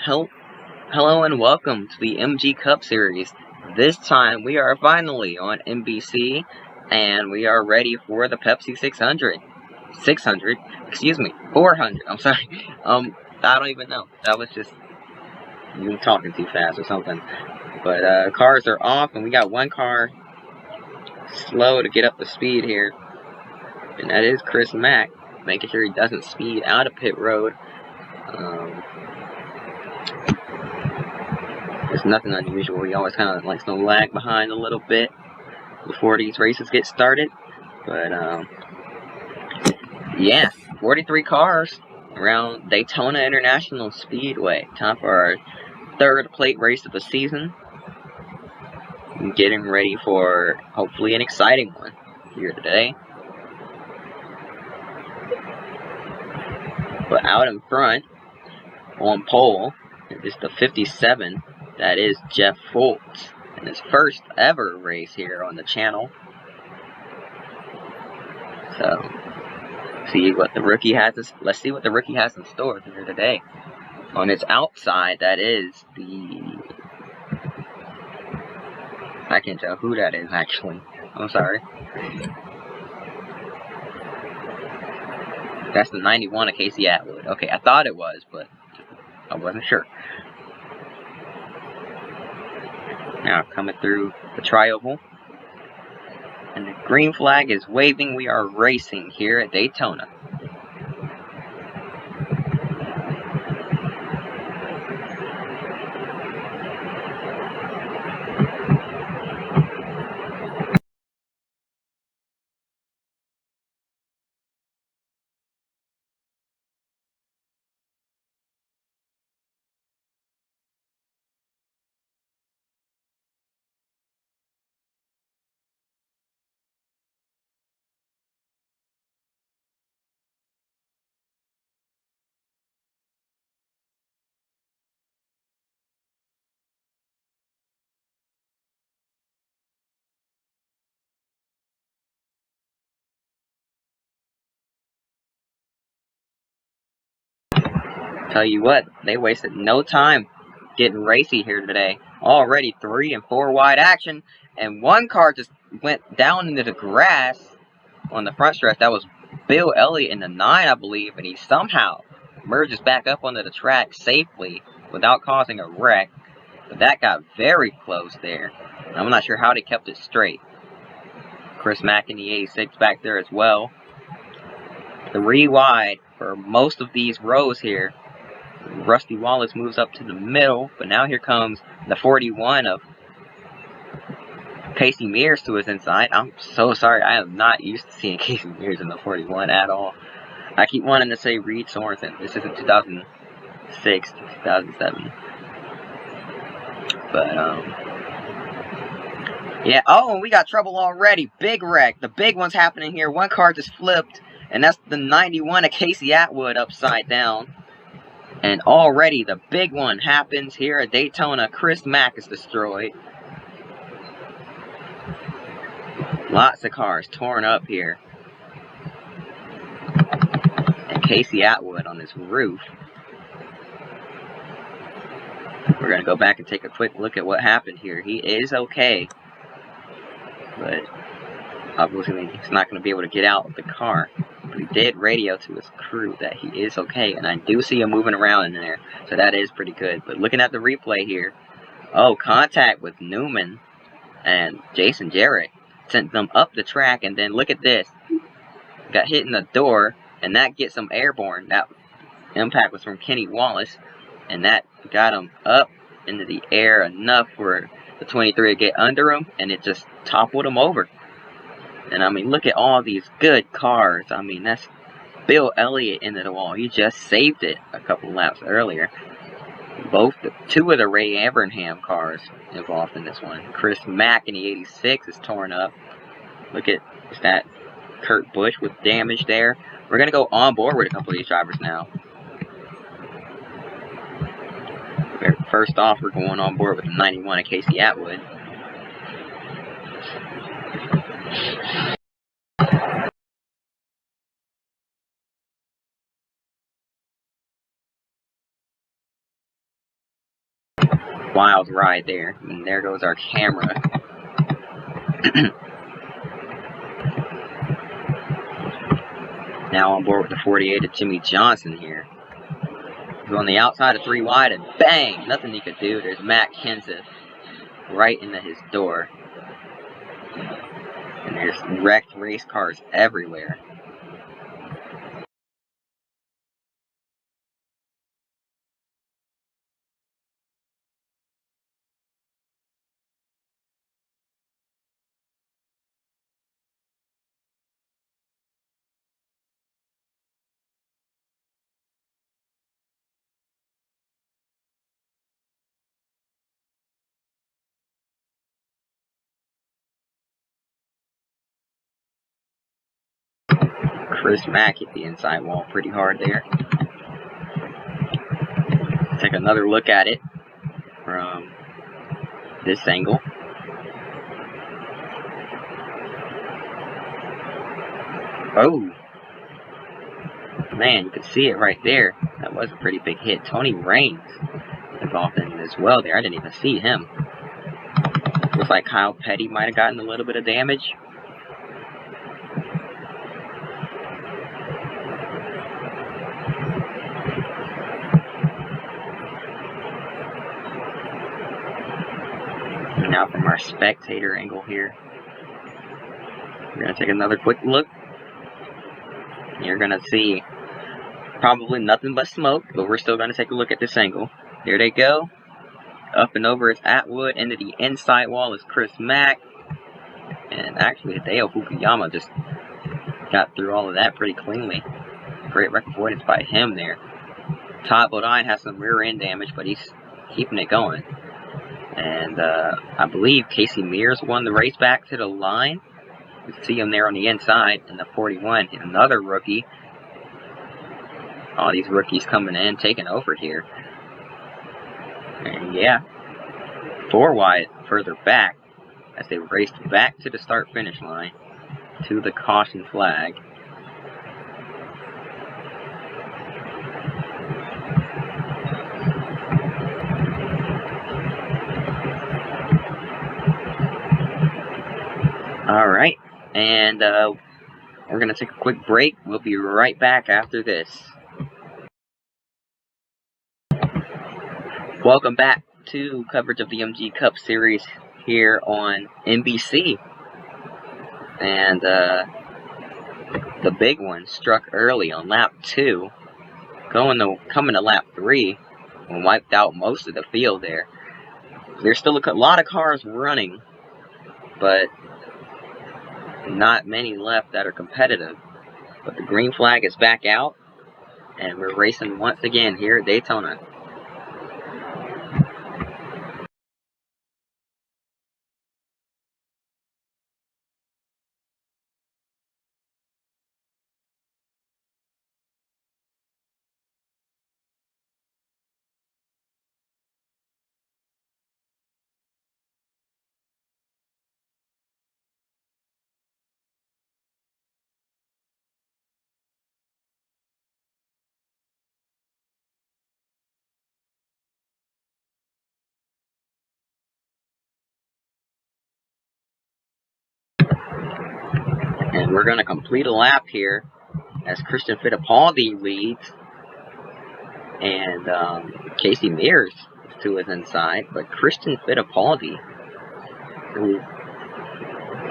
Hello and welcome to the MG Cup Series. This time we are finally on NBC and we are ready for the Pepsi 600. 600? Excuse me, 400. I'm sorry. I don't even know. That was just you talking too fast or something. But cars are off and we got one car slow to get up to speed here. And that is Chris Mack, making sure he doesn't speed out of pit road. There's nothing unusual. He always kind of likes to lag behind a little bit before these races get started. But, yeah, 43 cars around Daytona International Speedway. Time for our third plate race of the season. Getting ready for, hopefully, an exciting one here today. But out in front, on pole, is the 57. That is Jeff Fultz in his first ever race here on the channel. So, see what the rookie has. Let's see what the rookie has in store here today. On its outside, that is the. I can't tell who that is actually. I'm sorry. That's the 91 of Casey Atwood. Okay, I thought it was, but I wasn't sure. Now coming through the tri-oval. And the green flag is waving. We are racing here at Daytona. Tell you what, they wasted no time getting racy here today. Already 3 and 4 wide action, and one car just went down into the grass on the front stretch. That was Bill Elliott in the 9, I believe, and he somehow merges back up onto the track safely without causing a wreck. But that got very close there. I'm not sure how they kept it straight. Chris Mack in the 86 back there as well. 3 wide for most of these rows here. Rusty Wallace moves up to the middle, but now here comes the 41 of Casey Mears to his inside. I'm so sorry, I am not used to seeing Casey Mears in the 41 at all. I keep wanting to say Reed Sorensen. This isn't 2006 to 2007. But, yeah, oh, we got trouble already. Big wreck. The big one's happening here. One car just flipped, and that's the 91 of Casey Atwood upside down. And already the big one happens here at Daytona. Chris Mack is destroyed. Lots of cars torn up here. And Casey Atwood on his roof. We're going to go back and take a quick look at what happened here. He is okay. But obviously he's not going to be able to get out of the car. But he did radio to his crew that he is okay. And I do see him moving around in there. So that is pretty good. But looking at the replay here. Oh, contact with Newman and Jason Jarrett. Sent them up the track. And then look at this. Got hit in the door. And that gets him airborne. That impact was from Kenny Wallace. And that got him up into the air enough for the 23 to get under him. And it just toppled him over. And I mean, look at all these good cars. I mean, that's Bill Elliott into the wall. He just saved it a couple laps earlier. Two of the Ray Abraham cars involved in this one. Chris Mack in the 86 is torn up. Look at that Kurt Busch with damage there. We're going to go on board with a couple of these drivers now. First off, we're going on board with the 91 of Casey Atwood. wild ride there. And there goes our camera. Now on board with the 48 of Jimmy Johnson here. He's on the outside of 3 wide and bang! Nothing he could do. There's Matt Kenseth right into his door. And there's wrecked race cars everywhere. Chris Mack hit the inside wall pretty hard there. Take another look at it from this angle. Oh! Man, you could see it right there. That was a pretty big hit. Tony Raines involved in it as well there. I didn't even see him. Looks like Kyle Petty might have gotten a little bit of damage. Now from our spectator angle here, we're going to take another quick look. You're going to see probably nothing but smoke, but we're still going to take a look at this angle. There they go. Up and over is Atwood. Into the inside wall is Chris Mack. And actually, Hideo Fukuyama just got through all of that pretty cleanly. Great wreck avoidance by him there. Todd Bodine has some rear end damage, but he's keeping it going. And I believe Casey Mears won the race back to the line. You see him there on the inside in the 41. Another rookie. All these rookies coming in, taking over here. And yeah, 4 wide further back as they raced back to the start-finish line to the caution flag. Alright, and we're going to take a quick break. We'll be right back after this. Welcome back to coverage of the MG Cup Series here on NBC. And the big one struck early on lap 2. Coming to lap 3 and wiped out most of the field there. There's still a lot of cars running, but not many left that are competitive. But the green flag is back out, and we're racing once again here at Daytona. And we're going to complete a lap here as Christian Fittipaldi leads. And Casey Mears is to his inside. But Christian Fittipaldi, who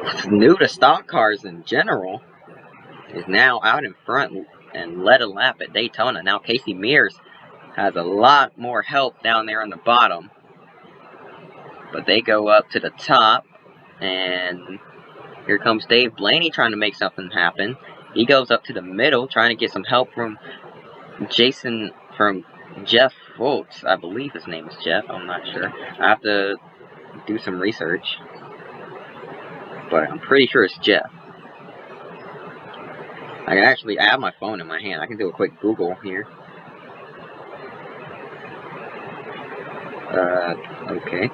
is new to stock cars in general, is now out in front and led a lap at Daytona. Now Casey Mears has a lot more help down there on the bottom. But they go up to the top, and here comes Dave Blaney trying to make something happen. He goes up to the middle, trying to get some help from Jeff Fultz. I believe his name is Jeff. I'm not sure. I have to do some research. But I'm pretty sure it's Jeff. I have my phone in my hand. I can do a quick Google here. Okay.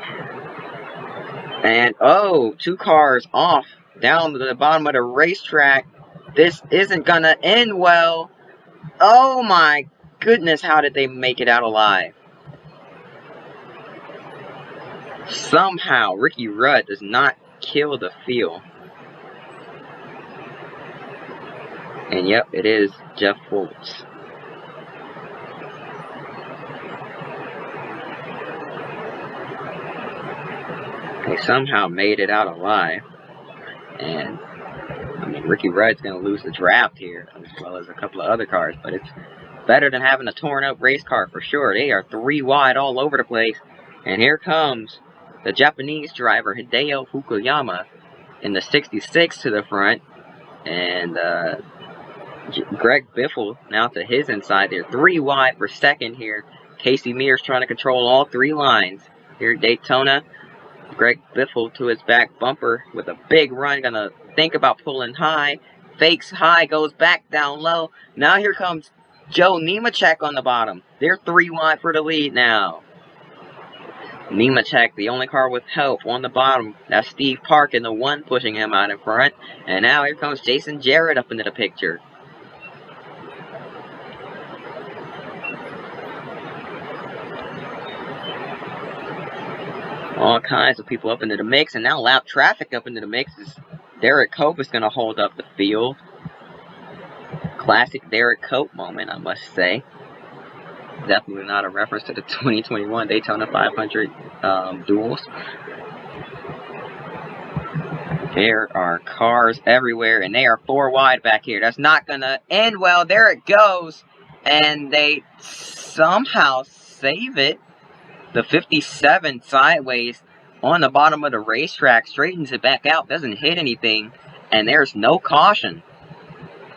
And, oh, 2 cars off down to the bottom of the racetrack. This isn't gonna end well. Oh my goodness, how did they make it out alive? Somehow, Ricky Rudd does not kill the field. And yep, it is Jeff Fultz. They somehow made it out alive. And, I mean, Ricky Rudd's going to lose the draft here, as well as a couple of other cars. But it's better than having a torn-up race car for sure. They are 3 wide all over the place. And here comes the Japanese driver, Hideo Fukuyama, in the 66 to the front. And Greg Biffle now to his inside. They're 3 wide for second here. Casey Mears trying to control all 3 lines here at Daytona. Greg Biffle to his back bumper with a big run. Gonna think about pulling high. Fakes high, goes back down low. Now here comes Joe Nemechek on the bottom. They're 3 wide for the lead now. Nemechek, the only car with help on the bottom. That's Steve Park and the one pushing him out in front. And now here comes Jason Jarrett up into the picture. All kinds of people up into the mix, and now lap traffic up into the mix is Derek Cope is going to hold up the field. Classic Derek Cope moment, I must say. Definitely not a reference to the 2021 Daytona 500 duels. There are cars everywhere, and they are 4 wide back here. That's not going to end well. There it goes, and they somehow save it. The 57 sideways on the bottom of the racetrack, straightens it back out, doesn't hit anything, and there's no caution.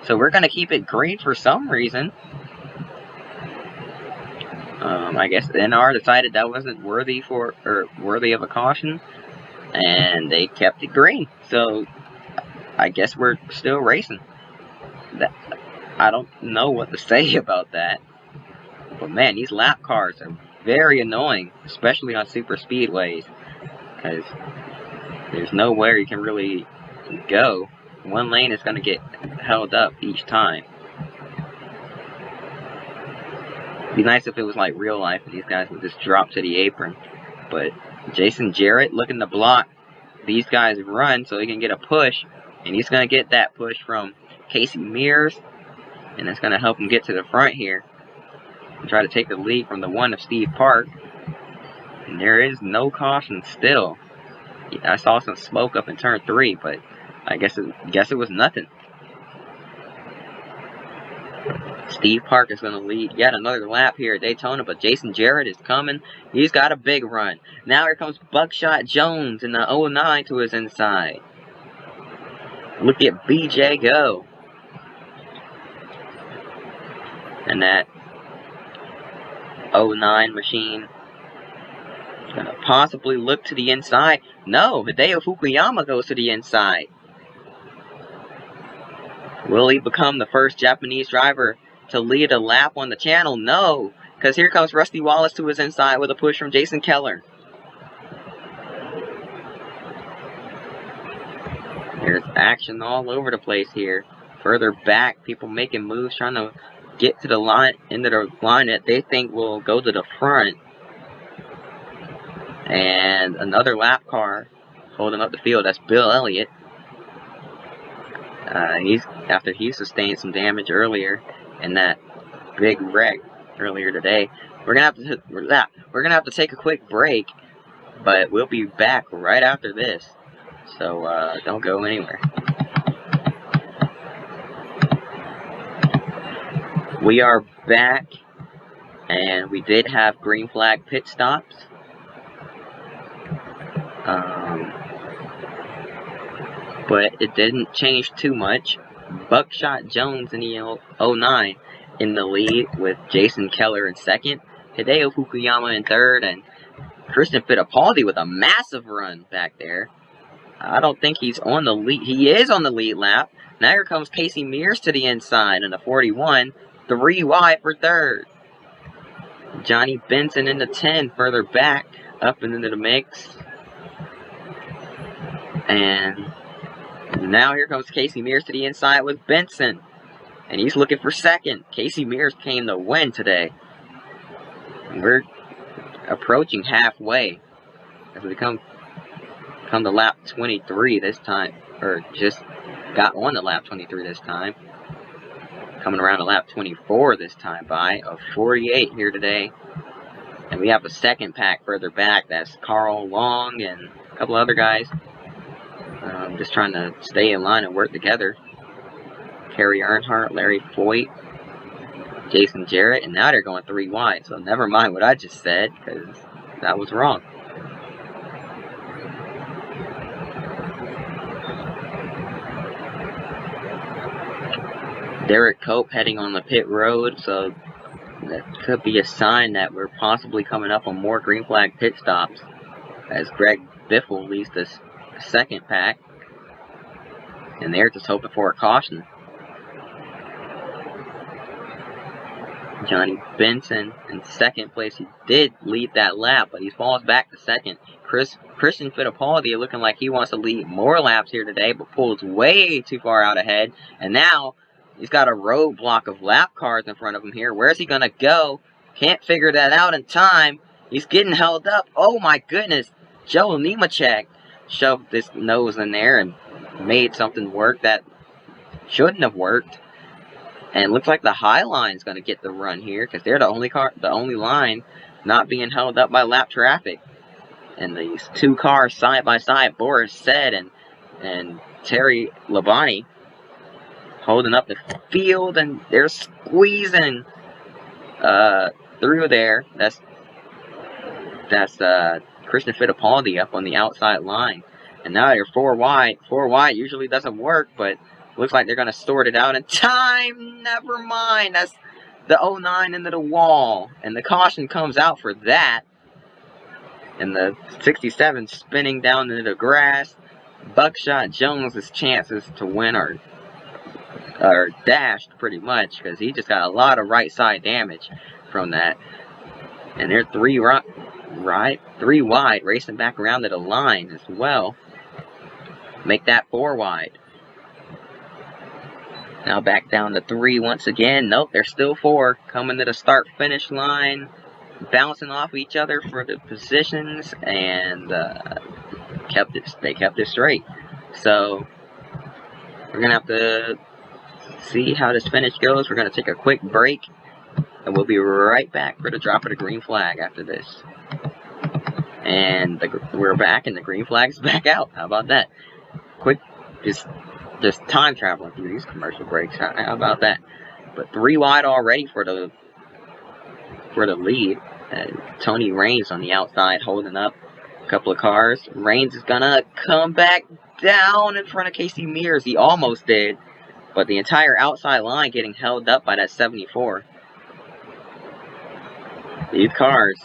So we're going to keep it green for some reason. I guess the NR decided that wasn't worthy of a caution, and they kept it green. So I guess we're still racing. I don't know what to say about that. But man, these lap cars are very annoying, especially on super speedways, because there's nowhere you can really go. One lane is going to get held up each time. It'd be nice if it was like real life and these guys would just drop to the apron. But Jason Jarrett looking to block these guys run so he can get a push, and he's going to get that push from Casey Mears, and it's going to help him get to the front here. Try to take the lead from the one of Steve Park. And there is no caution still. I saw some smoke up in turn 3, but I guess it was nothing. Steve Park is going to lead yet another lap here at Daytona, but Jason Jarrett is coming. He's got a big run. Now here comes Buckshot Jones in the 09 to his inside. Look at BJ go. And that 09 machine is going to possibly look to the inside. No, Hideo Fukuyama goes to the inside. Will he become the first Japanese driver to lead a lap on the channel? No, because here comes Rusty Wallace to his inside with a push from Jason Keller. There's action all over the place here. Further back, people making moves, trying to get to the line, into the line that they think will go to the front. And another lap car holding up the field. That's Bill Elliott. After he sustained some damage earlier in that big wreck earlier today. We're gonna have to take a quick break, but we'll be back right after this. So don't go anywhere. We are back, and we did have green flag pit stops. But it didn't change too much. Buckshot Jones in the 09 in the lead with Jason Keller in second. Hideo Fukuyama in third, and Christian Fittipaldi with a massive run back there. I don't think he's on the lead. He is on the lead lap. Now here comes Casey Mears to the inside in the 41. 3 wide for third. Johnny Benson in the 10 further back up into the mix. And now here comes Casey Mears to the inside with Benson. And he's looking for second. Casey Mears came to win today. We're approaching halfway. as we come to lap 23 this time, or just got on to lap 23 this time. Coming around to lap 24 this time by of 48 here today. And we have a second pack further back. That's Carl Long and a couple other guys. Just trying to stay in line and work together. Kerry Earnhardt, Larry Foyt, Jason Jarrett, and now they're going 3 wide. So never mind what I just said, because that was wrong. Derek Cope heading on the pit road, so that could be a sign that we're possibly coming up on more green flag pit stops, as Greg Biffle leads this second pack, and they're just hoping for a caution. Johnny Benson in second place. He did lead that lap, but he falls back to second. Christian Fittipaldi looking like he wants to lead more laps here today, but pulls way too far out ahead, and now he's got a roadblock of lap cars in front of him here. Where's he going to go? Can't figure that out in time. He's getting held up. Oh my goodness. Joe Nemechek shoved this nose in there and made something work that shouldn't have worked. And looks like the High Line is going to get the run here, because they're the only line not being held up by lap traffic. And these two cars side by side, Boris Said and Terry Labonte, holding up the field, and they're squeezing through there. That's Christian Fittipaldi up on the outside line, and now they're 4 wide. 4 wide usually doesn't work, but looks like they're gonna sort it out in time. Never mind. That's the 09 into the wall, and the caution comes out for that. And the 67 spinning down into the grass. Buckshot Jones's chances to win are dashed pretty much, because he just got a lot of right side damage from that. And they're 3 wide, racing back around to the line as well. Make that 4 wide. Now back down to 3 once again. Nope, they're still 4. Coming to the start finish line, bouncing off each other for the positions, and they kept it straight. So we're gonna have to see how this finish goes. We're going to take a quick break, and we'll be right back for the drop of the green flag after this. And we're back, and the green flag's back out. How about that? Quick, just time traveling through these commercial breaks. How about that? But 3 wide already for the lead. Tony Raines on the outside holding up a couple of cars. Raines is going to come back down in front of Casey Mears. He almost did. But the entire outside line getting held up by that 74. These cars,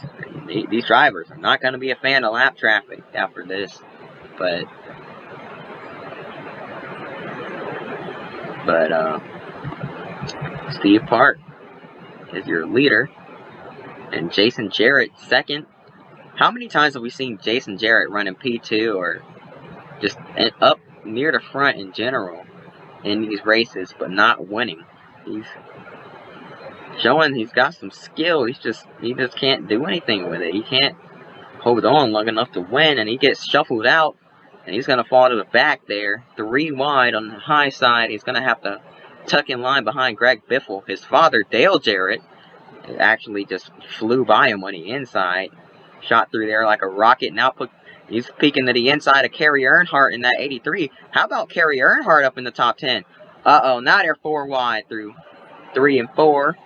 these drivers are not going to be a fan of lap traffic after this. But Steve Park is your leader. And Jason Jarrett second. How many times have we seen Jason Jarrett running P2 or just up near the front in general in these races, but not winning? He's showing he's got some skill. He just can't do anything with it. He can't hold on long enough to win, and he gets shuffled out, and he's going to fall to the back there. 3 wide on the high side. He's going to have to tuck in line behind Greg Biffle. His father, Dale Jarrett, actually just flew by him on the inside. Shot through there like a rocket. Now he's peeking to the inside of Kerry Earnhardt in that 83. How about Kerry Earnhardt up in the top 10? Uh-oh, now they're 4 wide through 3 and 4.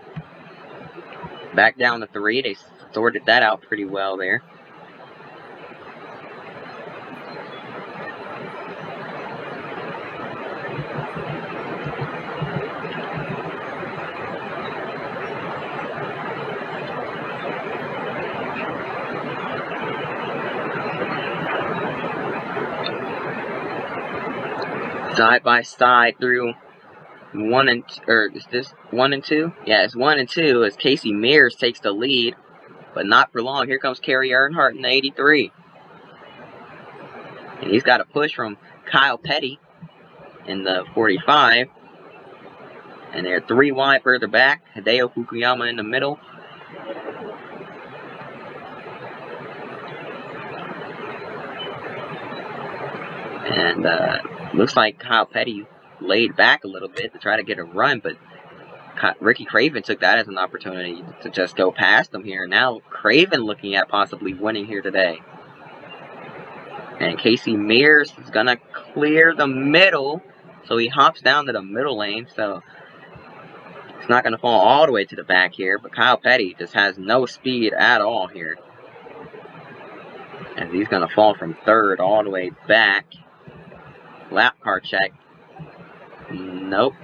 Back down to 3. They sorted that out pretty well there. Side by side through 1 and is this 1 and 2? Yeah, it's 1 and 2 as Casey Mears takes the lead, but not for long. Here comes Kerry Earnhardt in the 83, and he's got a push from Kyle Petty in the 45, and they're 3 wide further back. Hideo Fukuyama in the middle. And looks like Kyle Petty laid back a little bit to try to get a run, but Ricky Craven took that as an opportunity to just go past him here. Now Craven looking at possibly winning here today. And Casey Mears is going to clear the middle, so he hops down to the middle lane, so it's not going to fall all the way to the back here, but Kyle Petty just has no speed at all here. And he's going to fall from third all the way back. Lap car check. Nope.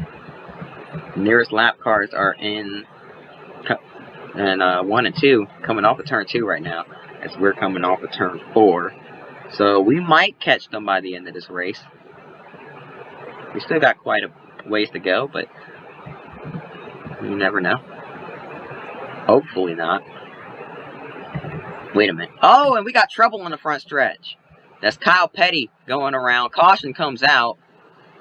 Nearest lap cars are in 1 and 2, coming off of turn 2 right now, as we're coming off of turn 4. So we might catch them by the end of this race. We still got quite a ways to go, but you never know. Hopefully not. Wait a minute. Oh, and we got trouble on the front stretch. That's Kyle Petty going around. Caution comes out.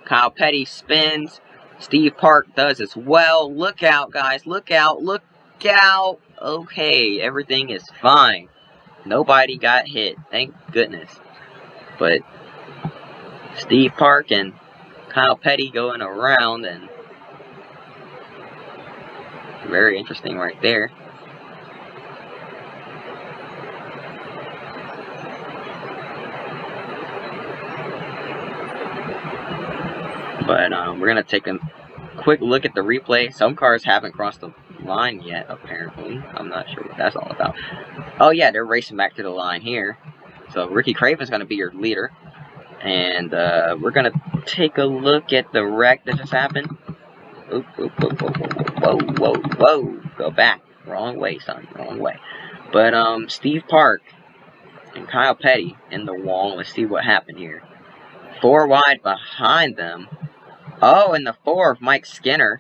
Kyle Petty spins. Steve Park does as well. Look out, guys. Look out. Look out. Okay, everything is fine. Nobody got hit. Thank goodness. But Steve Park and Kyle Petty going around, and very interesting right there. But we're going to take a quick look at the replay. Some cars haven't crossed the line yet, apparently. I'm not sure what that's all about. Oh, yeah, they're racing back to the line here. So Ricky Craven's going to be your leader. And we're going to take a look at the wreck that just happened. Oop, oop, oop, whoa, whoa, whoa. Go back. Wrong way, son. Wrong way. But Steve Park and Kyle Petty in the wall. Let's see what happened here. 4 wide behind them. Oh, and the 4 of Mike Skinner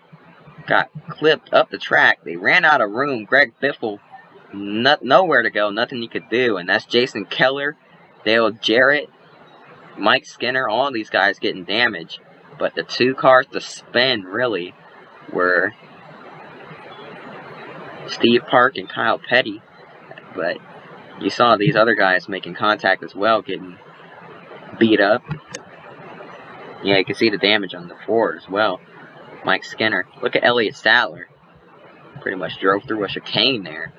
got clipped up the track. They ran out of room. Greg Biffle, nowhere to go, nothing he could do. And that's Jason Keller, Dale Jarrett, Mike Skinner, all these guys getting damaged. But the 2 cars to spin, really, were Steve Park and Kyle Petty. But you saw these other guys making contact as well, getting beat up. Yeah, you can see the damage on the 4 as well. Mike Skinner. Look at Elliott Sadler. Pretty much drove through a chicane there.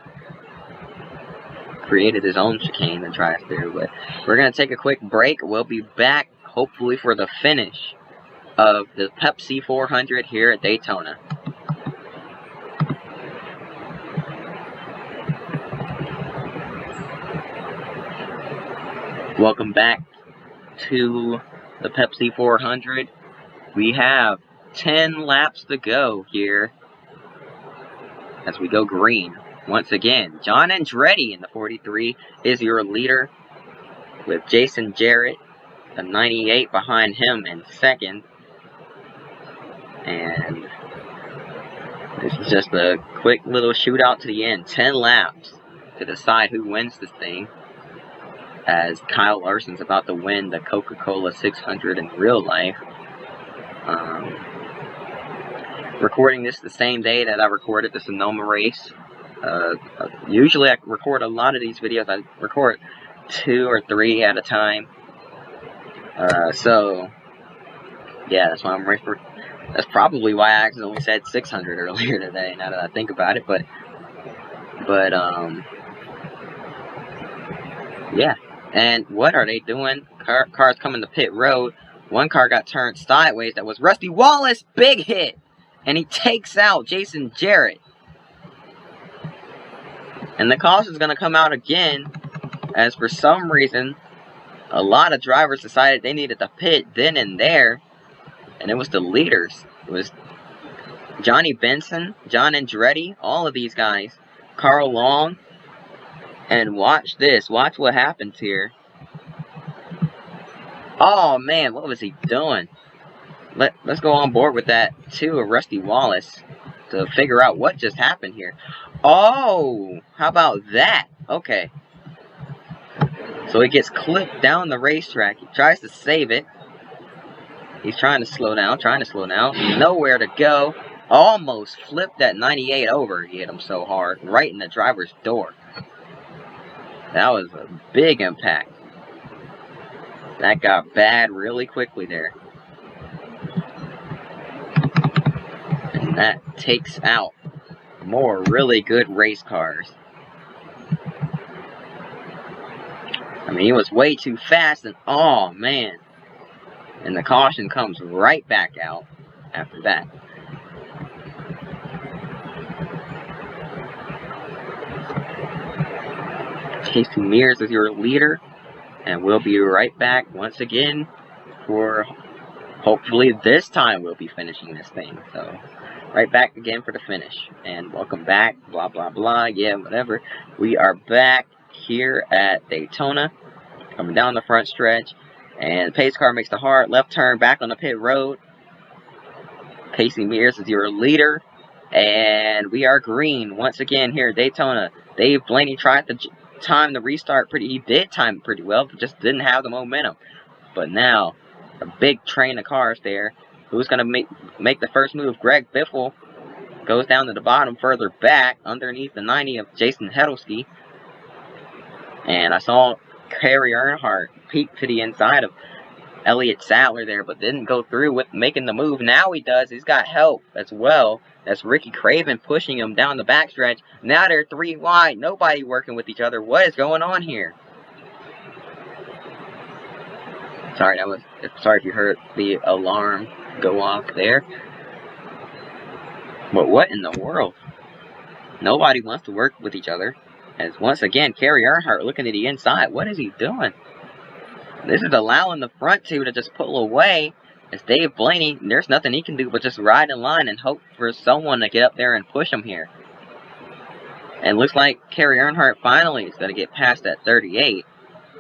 Created his own chicane to drive through. But we're going to take a quick break. We'll be back, hopefully, for the finish of the Pepsi 400 here at Daytona. Welcome back to the Pepsi 400. We have 10 laps to go here as we go green. Once again, John Andretti in the 43 is your leader, with Jason Jarrett, the 98, behind him in second. And this is just a quick little shootout to the end. 10 laps to decide who wins this thing, as Kyle Larson's about to win the Coca-Cola 600 in real life. Recording this the same day that I recorded the Sonoma race. Usually I record a lot of these videos. I record 2 or 3 at a time. So, yeah, that's why I'm ready for. That's probably why I accidentally said 600 earlier today, now that I think about it. But yeah. And what are they doing? Cars coming to pit road. One car got turned sideways. That was Rusty Wallace. Big hit. And he takes out Jason Jarrett. And the caution is going to come out again, as for some reason, a lot of drivers decided they needed to pit then and there. And it was the leaders. It was Johnny Benson, John Andretti, all of these guys. Carl Long. And watch this. Watch what happens here. Oh, man. What was he doing? Let's go on board with that, too, of Rusty Wallace, to figure out what just happened here. Oh, how about that? Okay. So he gets clipped down the racetrack. He tries to save it. He's trying to slow down, Nowhere to go. Almost flipped that 98 over. He hit him so hard. Right in the driver's door. That was a big impact. That got bad really quickly there. And that takes out more really good race cars. I mean, he was way too fast, and oh man. And the caution comes right back out after that. Casey Mears is your leader, and we'll be right back once again for, hopefully this time we'll be finishing this thing. So, right back again for the finish. And welcome back, blah, blah, blah, yeah, whatever. We are back here at Daytona, coming down the front stretch, and the pace car makes the hard left turn back on the pit road. Casey Mears is your leader, and we are green once again here at Daytona. Dave Blaney tried to time the restart he did time it pretty well, but just didn't have the momentum. But now, a big train of cars there. Who's going to make the first move? Greg Biffle goes down to the bottom further back underneath the 90 of Jason Hedelsky. And I saw Kerry Earnhardt peek to the inside of Elliott Sadler there, but didn't go through with making the move. Now he does. He's got help as well. That's Ricky Craven pushing him down the backstretch. Now they're 3 wide. Nobody working with each other. What is going on here? Sorry, sorry if you heard the alarm go off there. But what in the world? Nobody wants to work with each other. As once again, Kerry Earnhardt looking to the inside. What is he doing? This is allowing the front two to just pull away. As Dave Blaney, there's nothing he can do but just ride in line and hope for someone to get up there and push him here. And looks like Kerry Earnhardt finally is going to get past that 38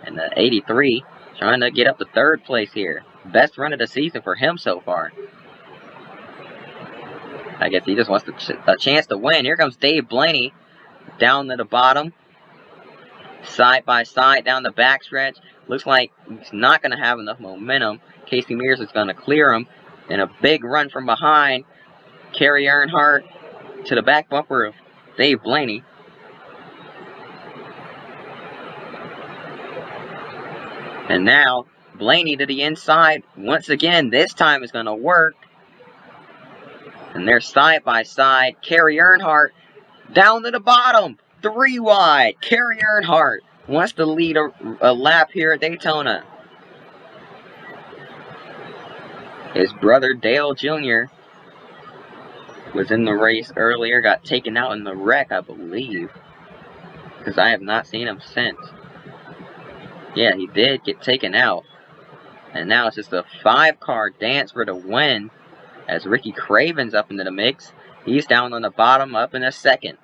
and the 83, trying to get up to 3rd place here. Best run of the season for him so far. I guess he just wants a chance to win. Here comes Dave Blaney down to the bottom. Side by side down the backstretch. Looks like he's not going to have enough momentum. Casey Mears is going to clear him. And a big run from behind. Kerry Earnhardt to the back bumper of Dave Blaney. And now, Blaney to the inside. Once again, this time is going to work. And they're side by side. Kerry Earnhardt down to the bottom. 3 wide. Kerry Earnhardt wants to lead a lap here at Daytona. His brother Dale Jr. was in the race earlier. Got taken out in the wreck, I believe. Because I have not seen him since. Yeah, he did get taken out. And now it's just a 5-car dance for the win. As Ricky Craven's up into the mix. He's down on the bottom, up in a 2nd.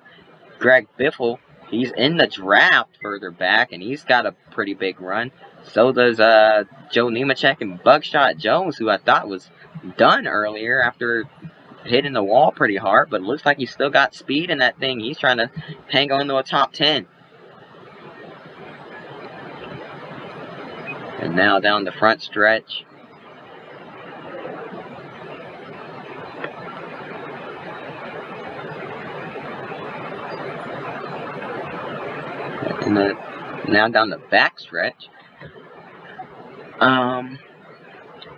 Greg Biffle, he's in the draft further back, and he's got a pretty big run. So does Joe Nemechek and Buckshot Jones, who I thought was done earlier after hitting the wall pretty hard. But it looks like he's still got speed in that thing. He's trying to hang on to a top 10. And now down the front stretch. And now down the back stretch.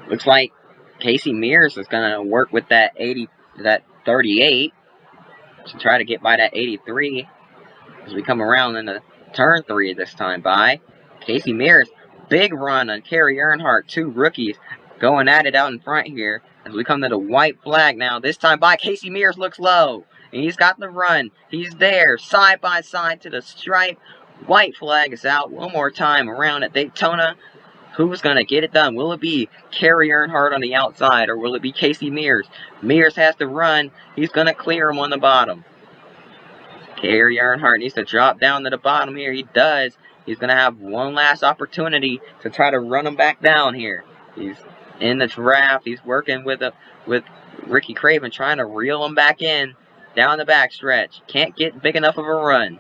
Looks like Casey Mears is gonna work with that 38 to try to get by that 83 as we come around in the turn 3 this time by. Casey Mears, big run on Kerry Earnhardt, 2 rookies going at it out in front here as we come to the white flag now. This time by, Casey Mears looks low and he's got the run. He's there side by side to the stripe. White flag is out one more time around at Daytona. Who's going to get it done? Will it be Kerry Earnhardt on the outside, or will it be Casey Mears? Mears has to run. He's going to clear him on the bottom. Kerry Earnhardt needs to drop down to the bottom here. He does. He's going to have one last opportunity to try to run him back down here. He's in the draft. He's working with Ricky Craven, trying to reel him back in down the back stretch. Can't get big enough of a run.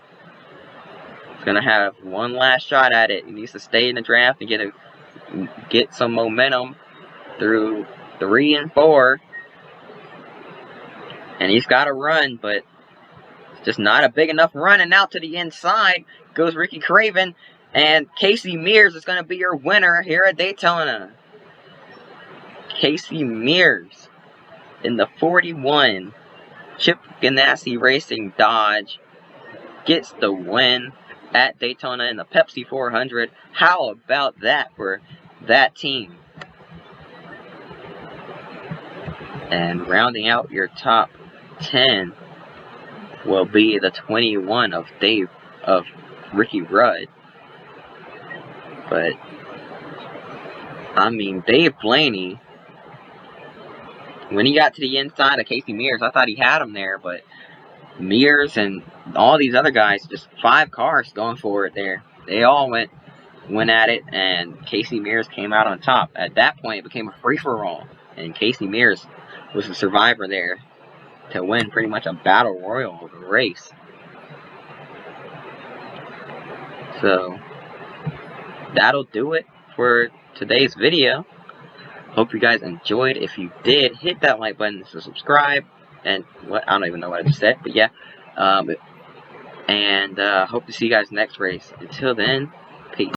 He's going to have one last shot at it. He needs to stay in the draft and get some momentum through 3 and 4. And he's got to run, but it's just not a big enough run. And now to the inside goes Ricky Craven. And Casey Mears is going to be your winner here at Daytona. Casey Mears in the 41 Chip Ganassi Racing Dodge gets the win at Daytona in the Pepsi 400. How about that for that team? And rounding out your top 10 will be the 21 of Ricky Rudd. But I mean, Dave Blaney, when he got to the inside of Casey Mears, I thought he had him there, but Mears and all these other guys, just 5 cars going for it there. They all went at it, and Casey Mears came out on top. At that point, it became a free-for-all, and Casey Mears was the survivor there to win pretty much a battle royal of the race. So that'll do it for today's video. Hope you guys enjoyed. If you did, hit that like button to subscribe. And what, I don't even know what I just said, but yeah. Hope to see you guys next race. Until then, peace.